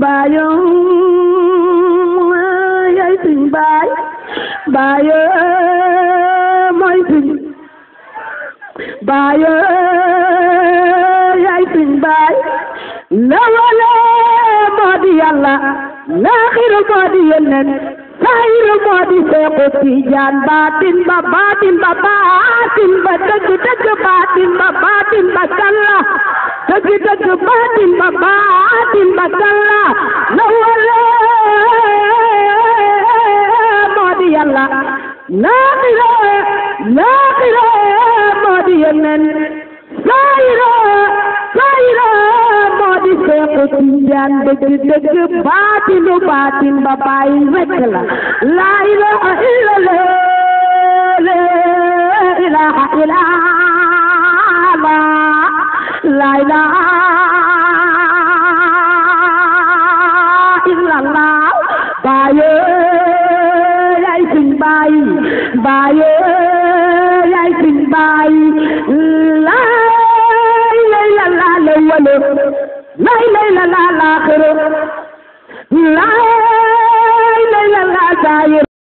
baayo yaay suñ baay baayo mooy suñ baayo yaay suñ baay lawale moo di Yàlla laaxiru moo di Yonent saahiru moo di Seexu Tijaan baatin ba dëgg dëgg baatin ba kalla dëgg dëgg baatin ba kalla lawale moo di Yàlla laaxiru moo di Yonent saahiru moo di Seexu Tijaan dëgg dëgg baatin ba baay rekk la laa ilaaha illallah laa ilaaha illallah baayo yaay suñ baay baayo yaay suñ baay la ilaha illallah la